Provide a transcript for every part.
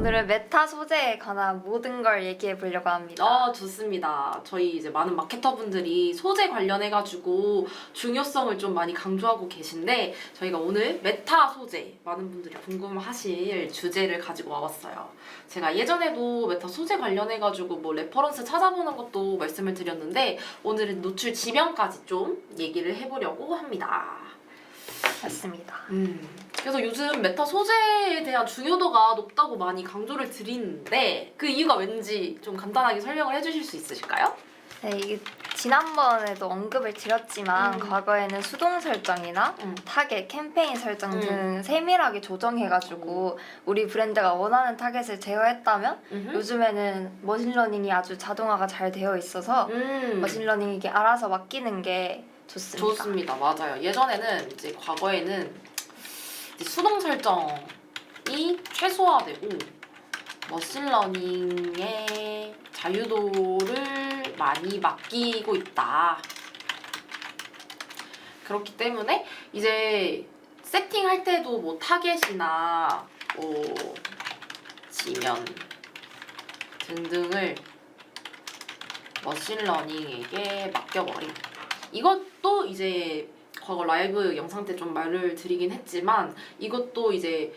오늘은 메타 소재에 관한 모든 걸 얘기해 보려고 합니다. 좋습니다. 저희 이제 많은 마케터분들이 소재 관련해가지고 중요성을 좀 많이 강조하고 계신데 저희가 오늘 메타 소재, 많은 분들이 궁금하실 주제를 가지고 와봤어요. 제가 예전에도 메타 소재 관련해가지고 뭐 레퍼런스 찾아보는 것도 말씀을 드렸는데 오늘은 노출 지명까지 좀 얘기를 해보려고 합니다. 맞습니다. 그래서 요즘 메타 소재에 대한 중요도가 높다고 많이 강조를 드리는데 그 이유가 왠지 좀 간단하게 설명을 해주실 수 있으실까요? 네, 이게 지난번에도 언급을 드렸지만 과거에는 수동 설정이나 타겟, 캠페인 설정 등 세밀하게 조정해가지고 우리 브랜드가 원하는 타겟을 제어했다면 요즘에는 머신러닝이 아주 자동화가 잘 되어 있어서 머신러닝에게 알아서 맡기는 게 좋습니다. 좋습니다. 맞아요. 예전에는 이제 과거에는 이제 수동 설정이 최소화되고 머신러닝의 자유도를 많이 맡기고 있다. 그렇기 때문에 이제 세팅할 때도 뭐 타겟이나 지면 등등을 머신러닝에게 맡겨버림. 이것도 이제 과거 라이브 영상 때 좀 말을 드리긴 했지만 이것도 이제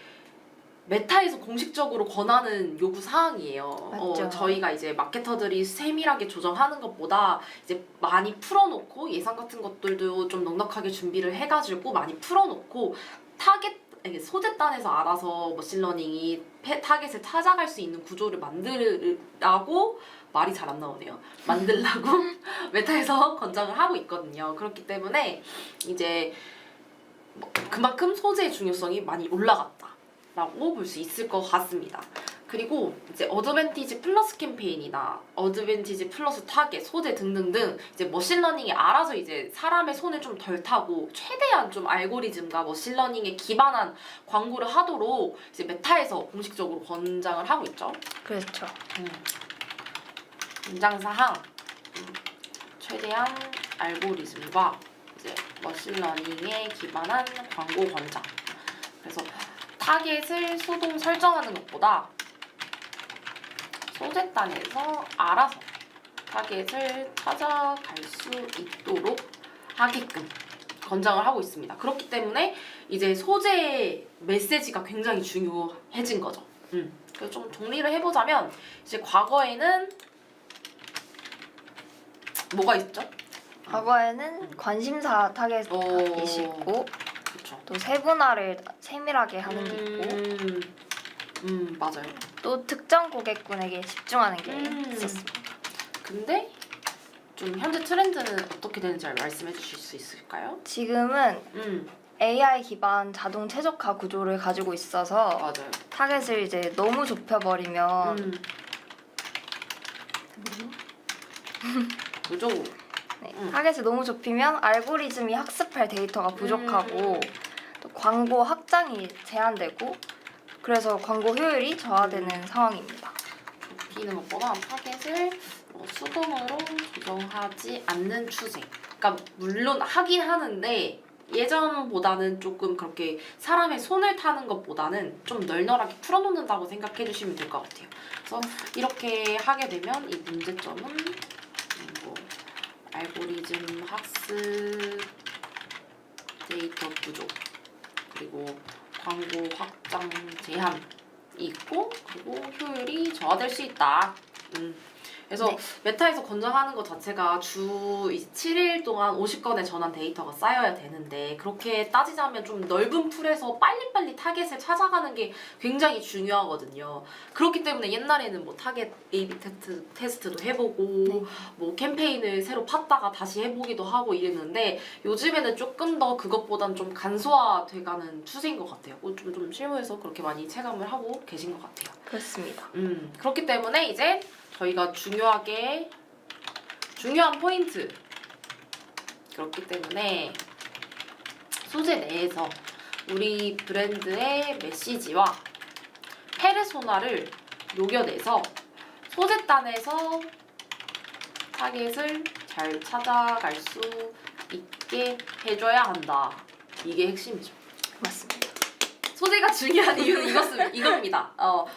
메타에서 공식적으로 권하는 요구 사항이에요. 저희가 이제 마케터들이 세밀하게 조정하는 것보다 이제 많이 풀어놓고 예산 같은 것들도 좀 넉넉하게 준비를 해가지고 많이 풀어놓고 타겟 소재단에서 알아서 머신러닝이 타겟을 찾아갈 수 있는 구조를 만들라고 말이 잘 안 나오네요. 만들라고 메타에서 권장을 하고 있거든요. 그렇기 때문에 이제 그만큼 소재의 중요성이 많이 올라갔다라고 볼 수 있을 것 같습니다. 그리고 이제 어드밴티지 플러스 캠페인이나 어드밴티지 플러스 타겟, 소재 등등등 이제 머신러닝이 알아서 이제 사람의 손을 좀 덜 타고 최대한 좀 알고리즘과 머신러닝에 기반한 광고를 하도록 이제 메타에서 공식적으로 권장을 하고 있죠. 그렇죠. 권장사항 최대한 알고리즘과 이제 머신러닝에 기반한 광고 권장. 그래서 타겟을 수동 설정하는 것보다 소재단에서 알아서 타겟을 찾아갈 수 있도록 하게끔 권장을 하고 있습니다. 그렇기 때문에 이제 소재의 메시지가 굉장히 중요해진 거죠. 그래서 좀 정리를 해보자면 이제 과거에는 뭐가 있죠? 과거에는 관심사 타겟이 있고 또 세분화를 세밀하게 하는 게 있고 맞아요. 또 특정 고객군에게 집중하는 게 있었습니다. 근데 좀 현재 트렌드는 어떻게 되는지 말씀해 주실 수 있을까요? 지금은 AI 기반 자동 최적화 구조를 가지고 있어서 맞아요. 타겟을 이제 너무 좁혀버리면 그죠? 타겟을 너무 좁히면 알고리즘이 학습할 데이터가 부족하고 또 광고 확장이 제한되고 그래서 광고 효율이 저하되는 상황입니다. 좁히는 것보다 타겟을 수동으로 조정하지 않는 추세. 그러니까 물론 하긴 하는데 예전보다는 조금 그렇게 사람의 손을 타는 것보다는 좀 널널하게 풀어놓는다고 생각해 주시면 될 것 같아요. 그래서 이렇게 하게 되면 이 문제점은 뭐 알고리즘 학습 데이터 부족 그리고 광고 확장 제한이 있고 그리고 효율이 저하될 수 있다. 그래서 메타에서 권장하는 것 자체가 주 7일 동안 50건의 전환 데이터가 쌓여야 되는데 그렇게 따지자면 좀 넓은 풀에서 빨리빨리 타겟을 찾아가는 게 굉장히 중요하거든요. 그렇기 때문에 옛날에는 뭐 타겟 A/B 테스트도 해보고 뭐 캠페인을 새로 팠다가 다시 해보기도 하고 이랬는데 요즘에는 조금 더 그것보단 좀 간소화돼가는 추세인 것 같아요. 좀 실무에서 그렇게 많이 체감을 하고 계신 것 같아요. 그렇습니다. 그렇기 때문에 이제 저희가 중요한 포인트 그렇기 때문에 소재 내에서 우리 브랜드의 메시지와 페르소나를 녹여내서 소재단에서 타겟을 잘 찾아갈 수 있게 해줘야 한다. 이게 핵심이죠. 맞습니다. 소재가 중요한 이유는 이겁니다.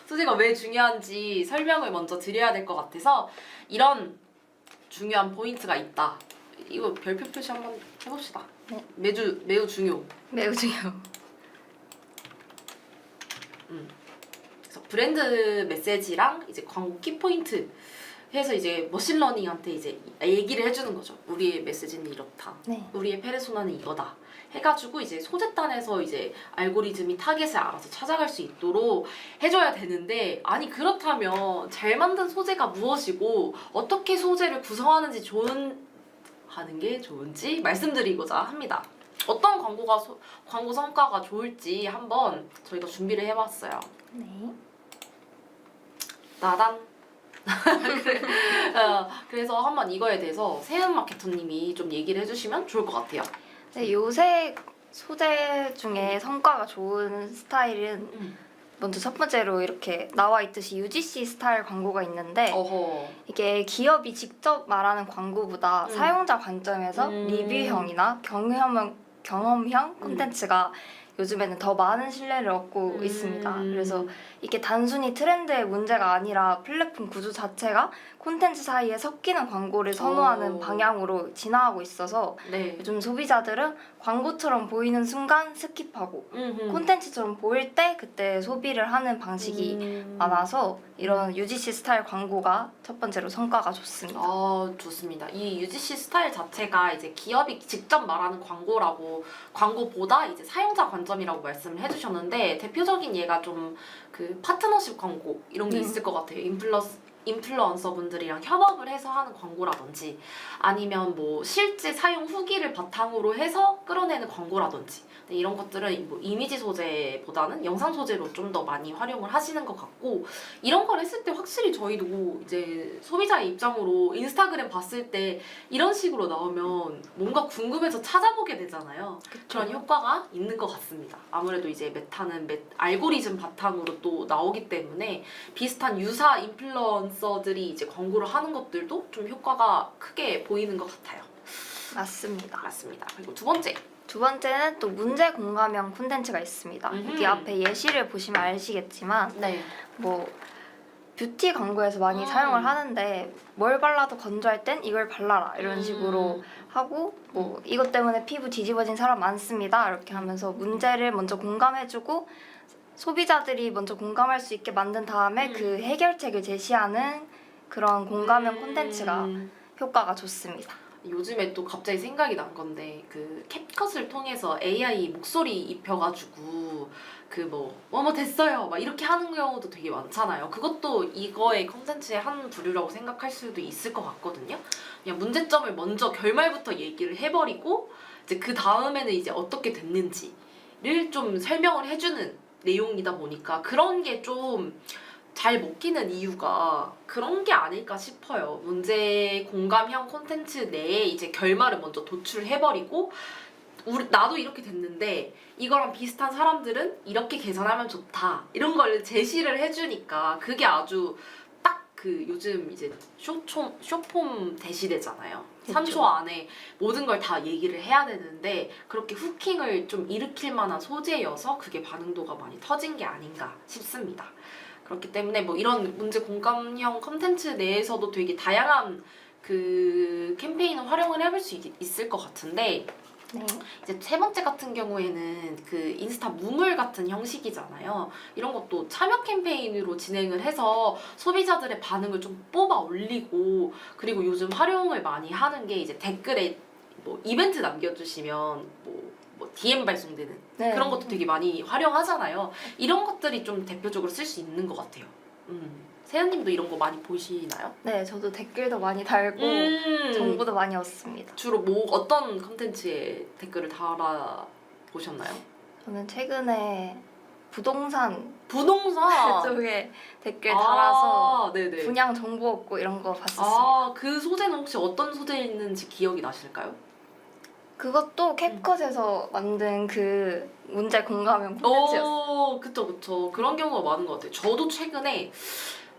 소재가 왜 중요한지 설명을 먼저 드려야 될 것 같아서 이런 중요한 포인트가 있다. 이거 별표 표시 한번 해봅시다. 네. 매우 중요. 매우 중요. 그래서 브랜드 메시지랑 이제 광고 키포인트 해서 이제 머신러닝한테 이제 얘기를 해주는 거죠. 우리의 메시지는 이렇다. 네. 우리의 페르소나는 이거다. 해가지고 이제 소재단에서 이제 알고리즘이 타겟을 알아서 찾아갈 수 있도록 해줘야 되는데, 아니 그렇다면 잘 만든 소재가 무엇이고 어떻게 소재를 구성하는지 하는 게 좋은지 말씀드리고자 합니다. 어떤 광고 성과가 좋을지 한번 저희가 준비를 해봤어요. 네. 나단. 그래서 한번 이거에 대해서 세은 마케터님이 좀 얘기를 해주시면 좋을 것 같아요. 네, 요새 소재 중에 성과가 좋은 스타일은 먼저 첫 번째로 이렇게 나와 있듯이 UGC 스타일 광고가 있는데 어허. 이게 기업이 직접 말하는 광고보다 사용자 관점에서 리뷰형이나 경험형 콘텐츠가 요즘에는 더 많은 신뢰를 얻고 있습니다. 그래서 이게 단순히 트렌드의 문제가 아니라 플랫폼 구조 자체가 콘텐츠 사이에 섞이는 광고를 선호하는 방향으로 진화하고 있어서 네. 요즘 소비자들은 광고처럼 보이는 순간 스킵하고 콘텐츠처럼 보일 때 그때 소비를 하는 방식이 많아서 이런 UGC 스타일 광고가 첫 번째로 성과가 좋습니다. 좋습니다. 이 UGC 스타일 자체가 이제 기업이 직접 말하는 광고보다 이제 사용자 관점이라고 말씀을 해주셨는데, 대표적인 예가 좀 그 파트너십 광고 이런 게 있을 것 같아요. 인플루언서 분들이랑 협업을 해서 하는 광고라든지, 아니면 뭐 실제 사용 후기를 바탕으로 해서 끌어내는 광고라든지, 이런 것들은 뭐 이미지 소재보다는 영상 소재로 좀 더 많이 활용을 하시는 것 같고, 이런 걸 했을 때 확실히 저희도 이제 소비자의 입장으로 인스타그램 봤을 때 이런 식으로 나오면 뭔가 궁금해서 찾아보게 되잖아요. 그런 효과가 있는 것 같습니다. 아무래도 이제 메타는 알고리즘 바탕으로 또 나오기 때문에 비슷한 유사 인플루언서들이 이제 광고를 하는 것들도 좀 효과가 크게 보이는 것 같아요. 맞습니다. 그리고 두 번째는 또 문제 공감형 콘텐츠가 있습니다. 여기 앞에 예시를 보시면 아시겠지만 뭐 뷰티 광고에서 많이 사용을 하는데 뭘 발라도 건조할 땐 이걸 발라라 이런 식으로 하고 뭐 이것 때문에 피부 뒤집어진 사람 많습니다 이렇게 하면서 문제를 먼저 공감해주고 소비자들이 먼저 공감할 수 있게 만든 다음에 그 해결책을 제시하는 그런 공감형 콘텐츠가 효과가 좋습니다. 요즘에 또 갑자기 생각이 난 건데, 그 캡컷을 통해서 AI 목소리 입혀가지고 그 뭐 됐어요 막 이렇게 하는 경우도 되게 많잖아요. 그것도 이거의 컨텐츠의 한 부류라고 생각할 수도 있을 것 같거든요. 그냥 문제점을 먼저 결말부터 얘기를 해버리고 이제 그 다음에는 이제 어떻게 됐는지를 좀 설명을 해주는 내용이다 보니까 그런 게 좀 잘 먹히는 이유가 그런 게 아닐까 싶어요. 문제 공감형 콘텐츠 내에 이제 결말을 먼저 도출해버리고, 나도 이렇게 됐는데 이거랑 비슷한 사람들은 이렇게 개선하면 좋다 이런 걸 제시를 해주니까 그게 아주 딱 그 요즘 이제 쇼폼 대시대잖아요. 그쵸. 3초 안에 모든 걸 다 얘기를 해야 되는데 그렇게 후킹을 좀 일으킬 만한 소재여서 그게 반응도가 많이 터진 게 아닌가 싶습니다. 그렇기 때문에 뭐 이런 문제 공감형 콘텐츠 내에서도 되게 다양한 그 캠페인을 활용을 해볼 수 있을 것 같은데, 이제 세 번째 같은 경우에는 그 인스타 무물 같은 형식이잖아요. 이런 것도 참여 캠페인으로 진행을 해서 소비자들의 반응을 좀 뽑아 올리고, 그리고 요즘 활용을 많이 하는 게 이제 댓글에 뭐 이벤트 남겨주시면 뭐 DM 발송되는 그런 것도 되게 많이 활용하잖아요. 이런 것들이 좀 대표적으로 쓸 수 있는 것 같아요. 세연님도 이런 거 많이 보시나요? 네, 저도 댓글도 많이 달고 정보도 많이 얻습니다. 주로 뭐 어떤 컨텐츠에 댓글을 달아보셨나요? 저는 최근에 부동산 쪽에 댓글 아, 달아서 네네. 분양 정보 얻고 이런 거 봤었습니다. 그 소재는 혹시 어떤 소재였는지 기억이 나실까요? 그것도 캡컷에서 만든 그 문제 공감형 콘텐츠였어요. 그쵸. 그런 경우가 많은 것 같아요. 저도 최근에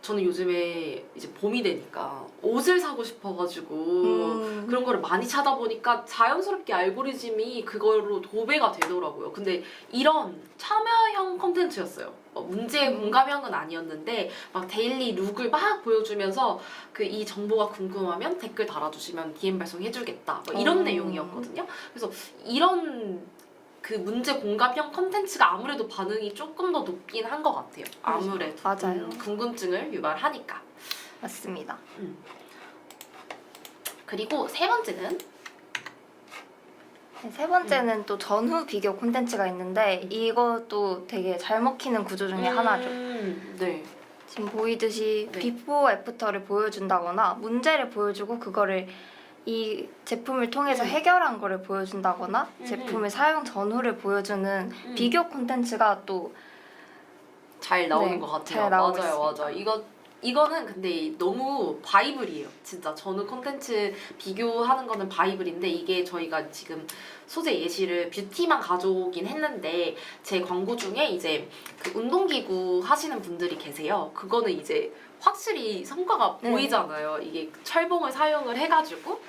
저는 요즘에 이제 봄이 되니까 옷을 사고 싶어가지고 그런 거를 많이 찾아보니까 자연스럽게 알고리즘이 그걸로 도배가 되더라고요. 근데 이런 참여형 콘텐츠였어요. 문제 공감형은 아니었는데 막 데일리 룩을 막 보여주면서 그 이 정보가 궁금하면 댓글 달아주시면 DM 발송해주겠다. 뭐 이런 내용이었거든요. 그래서 이런 그 문제 공감형 컨텐츠가 아무래도 반응이 조금 더 높긴 한 것 같아요. 아무래도 맞아요. 궁금증을 유발하니까. 맞습니다. 그리고 세 번째는 세 번째는 또 전후 비교 콘텐츠가 있는데 이것도 되게 잘 먹히는 구조 중에 하나죠. 네. 지금 보이듯이 네. 비포 애프터를 보여준다거나 문제를 보여주고 그거를 이 제품을 통해서 해결한 거를 보여준다거나 제품의 사용 전후를 보여주는 비교 콘텐츠가 또 잘 나오는 네, 것 같아요. 잘 나오고 맞아요, 있습니다. 맞아요. 이거는 근데 너무 바이블이에요. 진짜 전후 콘텐츠 비교하는 거는 바이블인데 이게 저희가 지금 소재 예시를 뷰티만 가져오긴 했는데 제 광고 중에 이제 그 운동기구 하시는 분들이 계세요. 그거는 이제 확실히 성과가 네. 보이잖아요. 이게 철봉을 사용을 해가지고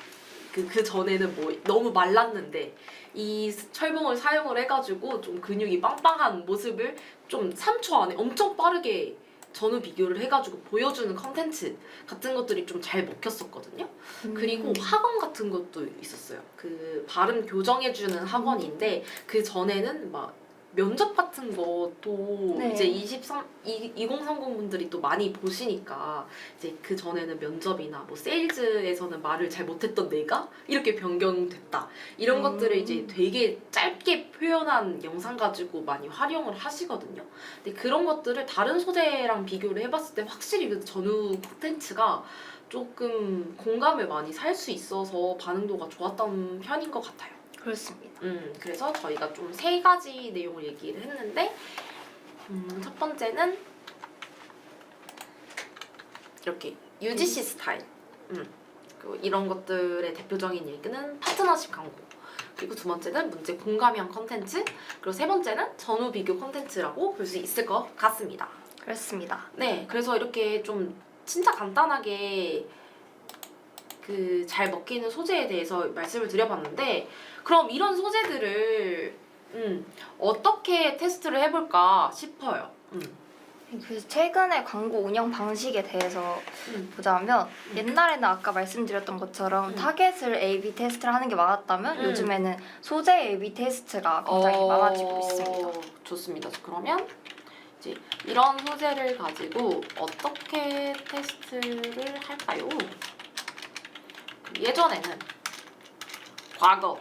그 전에는 뭐 너무 말랐는데 이 철봉을 사용을 해가지고 좀 근육이 빵빵한 모습을 좀 3초 안에 엄청 빠르게 전후 비교를 해가지고 보여주는 컨텐츠 같은 것들이 좀 잘 먹혔었거든요. 그리고 학원 같은 것도 있었어요. 그 발음 교정해주는 학원인데 그 전에는 막 면접 같은 것도 네. 이제 2030 분들이 또 많이 보시니까 이제 그 전에는 면접이나 뭐 세일즈에서는 말을 잘 못했던 내가 이렇게 변경됐다 이런 것들을 이제 되게 짧게 표현한 영상 가지고 많이 활용을 하시거든요. 근데 그런 것들을 다른 소재랑 비교를 해봤을 때 확실히 그 전후 콘텐츠가 조금 공감을 많이 살 수 있어서 반응도가 좋았던 편인 것 같아요. 그렇습니다. 그래서 저희가 좀 세 가지 내용을 얘기를 했는데 첫 번째는 이렇게 UGC 스타일 그리고 이런 것들의 대표적인 얘기는 파트너십 광고 그리고 두 번째는 문제 공감형 컨텐츠 그리고 세 번째는 전후 비교 컨텐츠라고 볼 수 있을 것 같습니다. 그렇습니다. 네, 그래서 이렇게 좀 진짜 간단하게 그 잘 먹히는 소재에 대해서 말씀을 드려봤는데 그럼 이런 소재들을 어떻게 테스트를 해볼까 싶어요. 그래서 최근에 광고 운영 방식에 대해서 보자면 옛날에는 아까 말씀드렸던 것처럼 타겟을 A/B 테스트를 하는 게 많았다면 요즘에는 소재 A/B 테스트가 굉장히 많아지고 있습니다. 좋습니다. 그러면 이제 이런 소재를 가지고 어떻게 테스트를 할까요? 예전에는 과거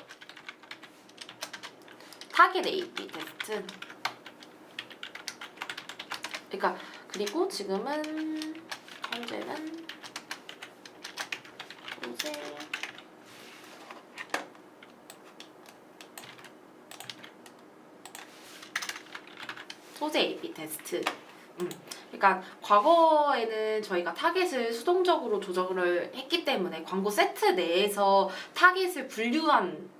타겟 A/B 테스트 그러니까 그리고 지금은 현재는 소재 A/B 테스트 그러니까 과거에는 저희가 타겟을 수동적으로 조정을 했기 때문에 광고 세트 내에서 타겟을 분류한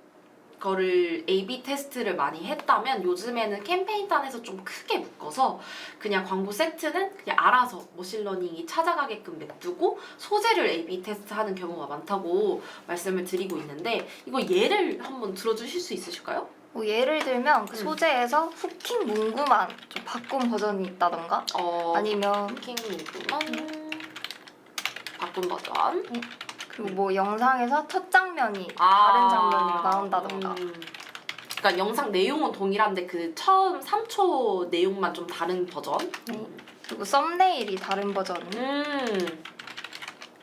거를 A/B 테스트를 많이 했다면 요즘에는 캠페인단에서 좀 크게 묶어서 그냥 광고 세트는 그냥 알아서 머신러닝이 찾아가게끔 냅두고 소재를 A/B 테스트하는 경우가 많다고 말씀을 드리고 있는데 이거 예를 한번 들어주실 수 있으실까요? 뭐 예를 들면 그 소재에서 후킹 문구만 좀 바꾼 버전이 있다던가 아니면 후킹 문구만 바꾼 버전 그리고 뭐 영상에서 첫 장면이 다른 장면으로 나온다던가 그러니까 영상 내용은 동일한데 그 처음 3초 내용만 좀 다른 버전 그리고 썸네일이 다른 버전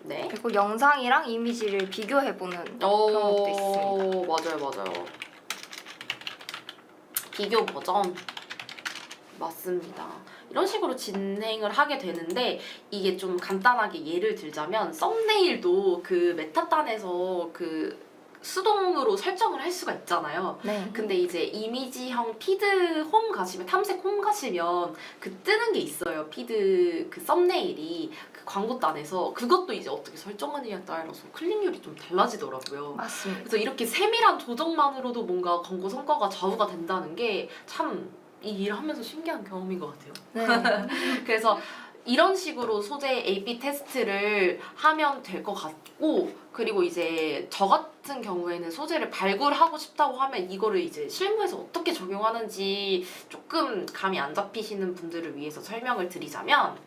네. 그리고 영상이랑 이미지를 비교해보는 그런 것도 있습니다. 맞아요. 비교 버전 맞습니다. 이런 식으로 진행을 하게 되는데 이게 좀 간단하게 예를 들자면 썸네일도 그 메타단에서 그 수동으로 설정을 할 수가 있잖아요. 네. 근데 이제 이미지형 피드 홈 가시면 탐색 홈 가시면 그 뜨는 게 있어요. 피드 그 썸네일이 그 광고단에서 그것도 이제 어떻게 설정하느냐에 따라서 클릭률이 좀 달라지더라고요. 맞습니다. 그래서 이렇게 세밀한 조정만으로도 뭔가 광고 성과가 좌우가 된다는 게 참 이 일을 하면서 신기한 경험인 것 같아요. 네. 그래서 이런 식으로 소재 A/B 테스트를 하면 될 것 같고, 그리고 이제 저 같은 경우에는 소재를 발굴하고 싶다고 하면 이거를 이제 실무에서 어떻게 적용하는지 조금 감이 안 잡히시는 분들을 위해서 설명을 드리자면,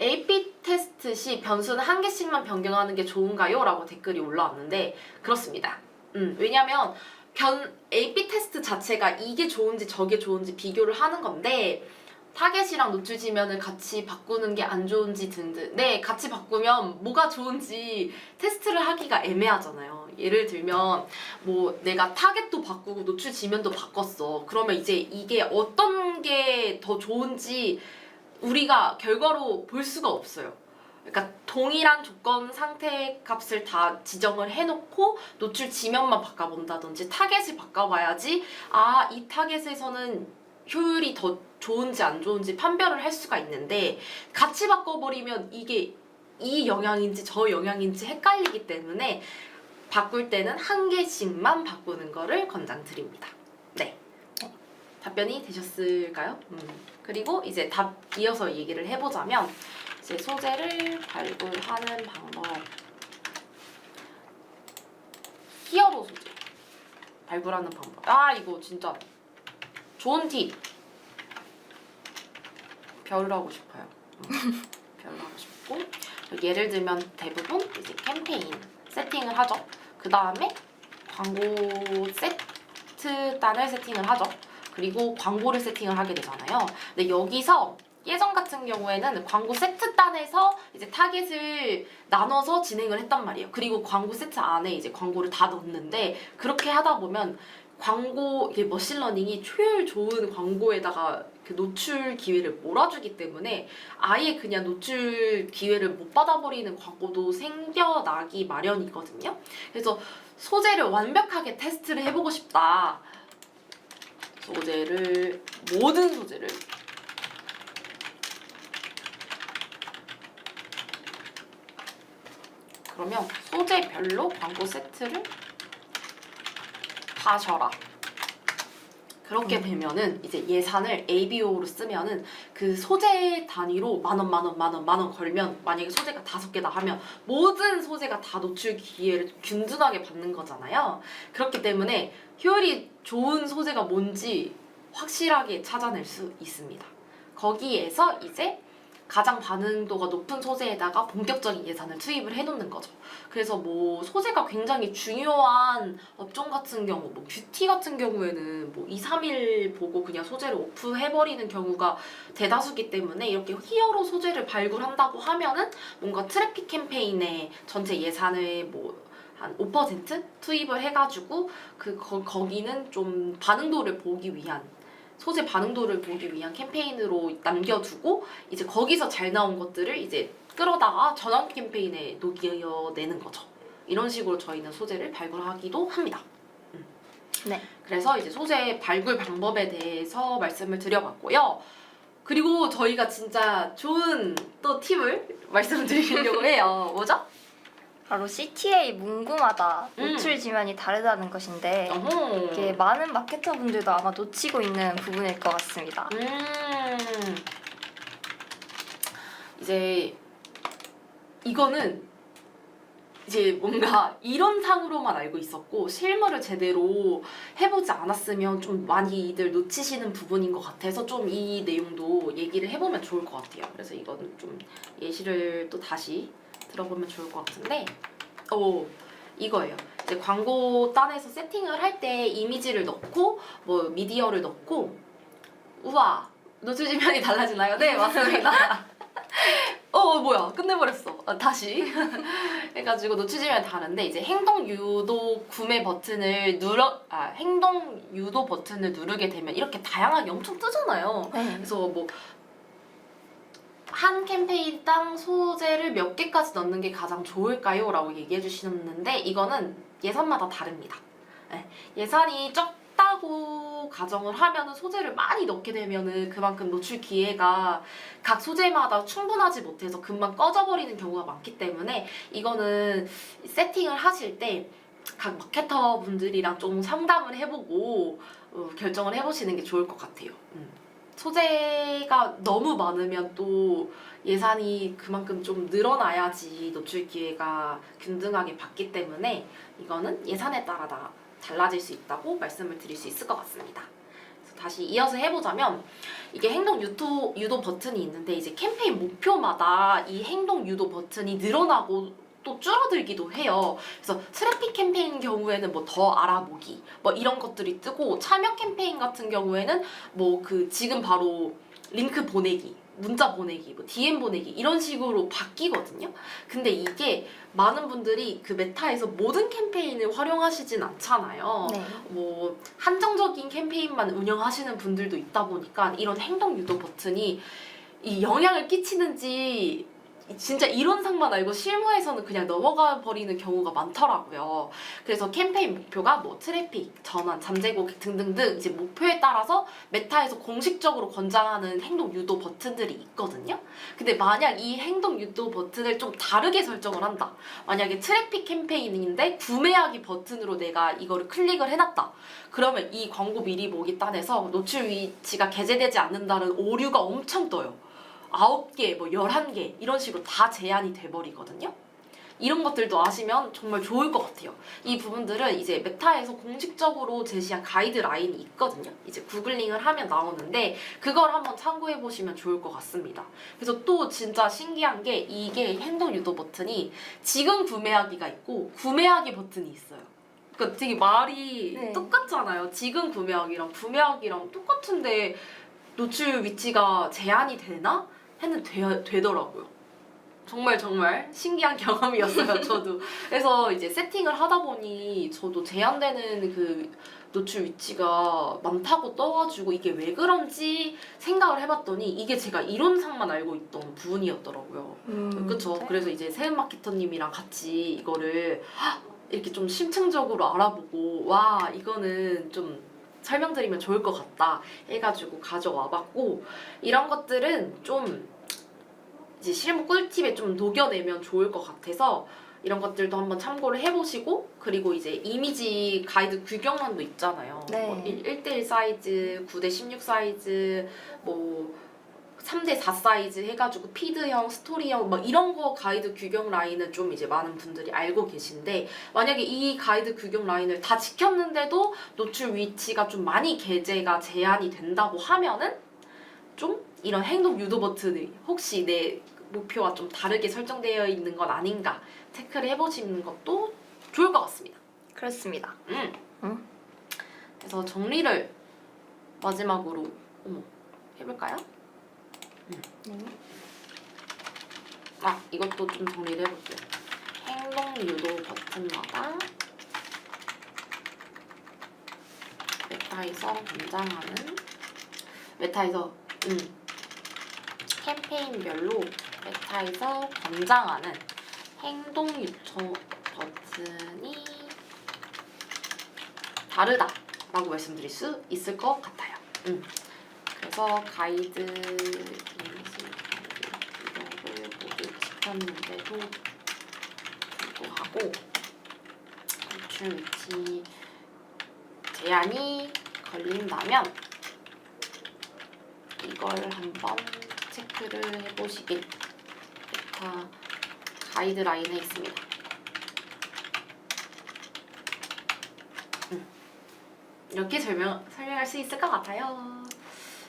A/B 테스트 시 변수는 한 개씩만 변경하는 게 좋은가요? 라고 댓글이 올라왔는데 그렇습니다. 왜냐면 A/B 테스트 자체가 이게 좋은지 저게 좋은지 비교를 하는 건데, 타겟이랑 노출 지면을 같이 바꾸는 게 안 좋은지 등등. 네, 같이 바꾸면 뭐가 좋은지 테스트를 하기가 애매하잖아요. 예를 들면 뭐 내가 타겟도 바꾸고 노출 지면도 바꿨어. 그러면 이제 이게 어떤 게 더 좋은지 우리가 결과로 볼 수가 없어요. 그러니까 동일한 조건 상태 값을 다 지정을 해놓고 노출 지면만 바꿔본다든지 타겟을 바꿔봐야지 이 타겟에서는 효율이 더 좋은지 안 좋은지 판별을 할 수가 있는데, 같이 바꿔버리면 이게 이 영향인지 저 영향인지 헷갈리기 때문에 바꿀 때는 한 개씩만 바꾸는 거를 권장드립니다. 네. 답변이 되셨을까요? 그리고 이제 답 이어서 얘기를 해보자면, 이제 소재를 발굴하는 방법. 히어로 소재 발굴하는 방법. 이거 진짜 좋은 팁. 별을 하고 싶어요. 별을 하고 싶고, 예를 들면 대부분 이제 캠페인 세팅을 하죠. 그 다음에 광고 세트단을 세팅을 하죠. 그리고 광고를 세팅을 하게 되잖아요. 근데 여기서 예전 같은 경우에는 광고 세트단에서 이제 타겟을 나눠서 진행을 했단 말이에요. 그리고 광고 세트 안에 이제 광고를 다 넣는데, 그렇게 하다 보면 이게 머신러닝이 효율 좋은 광고에다가 그 노출 기회를 몰아주기 때문에 아예 그냥 노출 기회를 못 받아버리는 광고도 생겨나기 마련이거든요. 그래서 소재를 완벽하게 테스트를 해보고 싶다. 모든 소재를 그러면 소재별로 광고 세트를 하셔라. 그렇게 되면은 이제 예산을 ABO로 쓰면은 그 소재 단위로 만 원 걸면, 만약에 소재가 5개다 하면 모든 소재가 다 노출 기회를 균등하게 받는 거잖아요. 그렇기 때문에 효율이 좋은 소재가 뭔지 확실하게 찾아낼 수 있습니다. 거기에서 이제 가장 반응도가 높은 소재에다가 본격적인 예산을 투입을 해놓는 거죠. 그래서 뭐 소재가 굉장히 중요한 업종 같은 경우, 뭐 뷰티 같은 경우에는 뭐 2, 3일 보고 그냥 소재를 오프해버리는 경우가 대다수기 때문에, 이렇게 히어로 소재를 발굴한다고 하면은 뭔가 트래픽 캠페인에 전체 예산을 뭐 한 5% 투입을 해가지고 거기는 좀 반응도를 보기 위한, 소재 반응도를 보기 위한 캠페인으로 남겨두고, 이제 거기서 잘 나온 것들을 이제 끌어다가 전환 캠페인에 녹여내는 거죠. 이런 식으로 저희는 소재를 발굴하기도 합니다. 네. 그래서 이제 소재 발굴 방법에 대해서 말씀을 드려봤고요. 그리고 저희가 진짜 좋은 또 팁을 말씀드리려고 해요. 뭐죠? 바로 CTA 문구마다 노출 지면이 다르다는 것인데, 이게 많은 마케터분들도 아마 놓치고 있는 부분일 것 같습니다. 이제 이거는 이제 뭔가 이론상으로만 알고 있었고 실무를 제대로 해보지 않았으면 좀 많이들 놓치시는 부분인 것 같아서 좀 이 내용도 얘기를 해보면 좋을 것 같아요. 그래서 이거는 좀 예시를 또 다시 들어보면 좋을 것 같은데, 이거예요. 이제 광고 단에서 세팅을 할 때 이미지를 넣고 뭐 미디어를 넣고, 우와, 노출 지면이 달라지나요? 네, 맞습니다. 뭐야, 끝내버렸어. 다시 해가지고 노출 지면이 다른데, 이제 행동 유도 구매 버튼을 행동 유도 버튼을 누르게 되면 이렇게 다양하게 엄청 뜨잖아요. 그래서 뭐 한 캠페인당 소재를 몇 개까지 넣는 게 가장 좋을까요? 라고 얘기해 주셨는데, 이거는 예산마다 다릅니다. 예산이 적다고 가정을 하면은 소재를 많이 넣게 되면은 그만큼 노출 기회가 각 소재마다 충분하지 못해서 금방 꺼져버리는 경우가 많기 때문에, 이거는 세팅을 하실 때 각 마케터 분들이랑 좀 상담을 해보고 결정을 해보시는 게 좋을 것 같아요. 소재가 너무 많으면 또 예산이 그만큼 좀 늘어나야지 노출 기회가 균등하게 받기 때문에 이거는 예산에 따라 다 달라질 수 있다고 말씀을 드릴 수 있을 것 같습니다. 그래서 다시 이어서 해보자면 이게 행동 유도 버튼이 있는데 이제 캠페인 목표마다 이 행동 유도 버튼이 늘어나고 또 줄어들기도 해요. 그래서 트래픽 캠페인 경우에는 뭐 더 알아보기 뭐 이런 것들이 뜨고 참여 캠페인 같은 경우에는 뭐 그 지금 바로 링크 보내기, 문자 보내기, 뭐 DM 보내기 이런 식으로 바뀌거든요. 근데 이게 많은 분들이 그 메타에서 모든 캠페인을 활용하시진 않잖아요. 네. 뭐 한정적인 캠페인만 운영하시는 분들도 있다 보니까 이런 행동 유도 버튼이 이 영향을 끼치는지 진짜 이론상만 알고 실무에서는 그냥 넘어가 버리는 경우가 많더라고요. 그래서 캠페인 목표가 뭐 트래픽, 전환, 잠재 고객 등등등 이제 목표에 따라서 메타에서 공식적으로 권장하는 행동 유도 버튼들이 있거든요. 근데 만약 이 행동 유도 버튼을 좀 다르게 설정을 한다. 만약에 트래픽 캠페인인데 구매하기 버튼으로 내가 이거를 클릭을 해놨다. 그러면 이 광고 미리 보기 단에서 노출 위치가 게재되지 않는다는 오류가 엄청 떠요. 9개, 뭐 11개 이런 식으로 다 제한이 돼버리거든요. 이런 것들도 아시면 정말 좋을 것 같아요. 이 부분들은 이제 메타에서 공식적으로 제시한 가이드라인이 있거든요. 이제 구글링을 하면 나오는데 그걸 한번 참고해 보시면 좋을 것 같습니다. 그래서 또 진짜 신기한 게 이게 행동 유도 버튼이 지금 구매하기가 있고 구매하기 버튼이 있어요. 그러니까 되게 말이 네. 똑같잖아요. 지금 구매하기랑 똑같은데 노출 위치가 제한이 되나? 했는데 되더라고요. 정말 신기한 경험이었어요, 저도. 그래서 이제 세팅을 하다 보니 저도 제한되는 그 노출 위치가 많다고 떠가지고 이게 왜 그런지 생각을 해봤더니 이게 제가 이론상만 알고 있던 부분이었더라고요. 그쵸? 네. 그래서 이제 세은 마케터님이랑 같이 이거를 이렇게 좀 심층적으로 알아보고 와 이거는 좀 설명드리면 좋을 것 같다 해가지고 가져와봤고 이런 것들은 좀 이제 실무 꿀팁에 좀 녹여내면 좋을 것 같아서 이런 것들도 한번 참고를 해보시고 그리고 이제 이미지 가이드 규격란도 있잖아요. 네. 뭐 1대1 사이즈, 9대16 사이즈, 뭐 3대4 사이즈 해가지고 피드형, 스토리형 뭐 이런 거 가이드 규격 라인은 좀 이제 많은 분들이 알고 계신데 만약에 이 가이드 규격 라인을 다 지켰는데도 노출 위치가 좀 많이 게재가 제한이 된다고 하면은 좀 이런 행동 유도 버튼이 혹시 내 목표와 좀 다르게 설정되어 있는 건 아닌가 체크를 해보시는 것도 좋을 것 같습니다. 그렇습니다. 그래서 정리를 마지막으로 해볼까요? 네. 이것도 좀 정리를 해볼게요. 행동 유도 버튼마다 메타에서 캠페인별로 메타에서 권장하는 행동 유도 버튼이 다르다라고 말씀드릴 수 있을 것 같아요. 그래서 가이드 이거를 모두 지켰는데도 불구하고 노출 위치 제한이 걸린다면 이걸 한번 체크를 해보시길 메타 가이드라인에 있습니다. 이렇게 설명할 수 있을 것 같아요.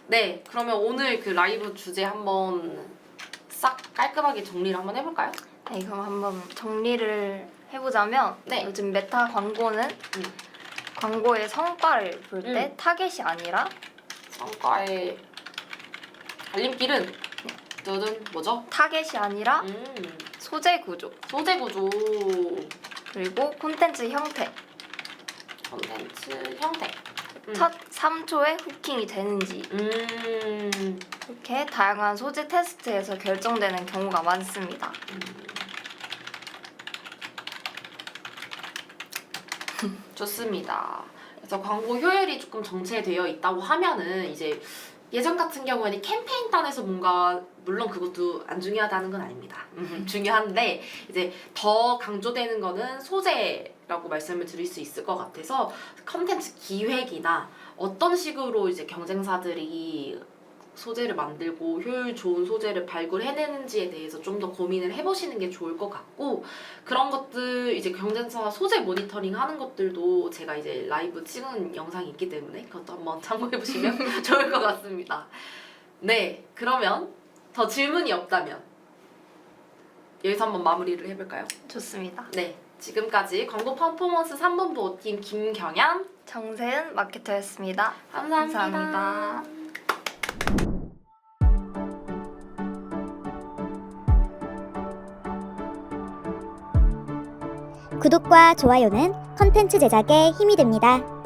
네, 그러면 오늘 그 라이브 주제 한번 싹 깔끔하게 정리를 한번 해볼까요? 네, 그럼 한번 정리를 해보자면 네. 요즘 메타 광고는 광고의 성과를 볼 때 타겟이 아니라 성과의 갈림길은 너는 뭐죠? 타겟이 아니라 소재 구조 소재 구조, 그리고 콘텐츠 형태 콘텐츠 형태. 첫 3초에 후킹이 되는지 이렇게 다양한 소재 테스트에서 결정되는 경우가 많습니다. 좋습니다. 그래서 광고 효율이 조금 정체되어 있다고 하면은 이제 예전 같은 경우에는 캠페인단에서 뭔가 물론 그것도 안 중요하다는 건 아닙니다. 중요한데 이제 더 강조되는 거는 소재라고 말씀을 드릴 수 있을 것 같아서 컨텐츠 기획이나 어떤 식으로 이제 경쟁사들이 소재를 만들고 효율 좋은 소재를 발굴해내는지에 대해서 좀 더 고민을 해보시는 게 좋을 것 같고, 그런 것들 이제 경쟁사 소재 모니터링 하는 것들도 제가 이제 라이브 찍은 영상이 있기 때문에 그것도 한번 참고해보시면 좋을 것 같습니다. 네, 그러면 더 질문이 없다면 여기서 한번 마무리를 해볼까요? 좋습니다. 네, 지금까지 광고 퍼포먼스 3본부 5팀 김경연, 정세은 마케터였습니다. 감사합니다. 감사합니다. 구독과 좋아요는 컨텐츠 제작에 힘이 됩니다.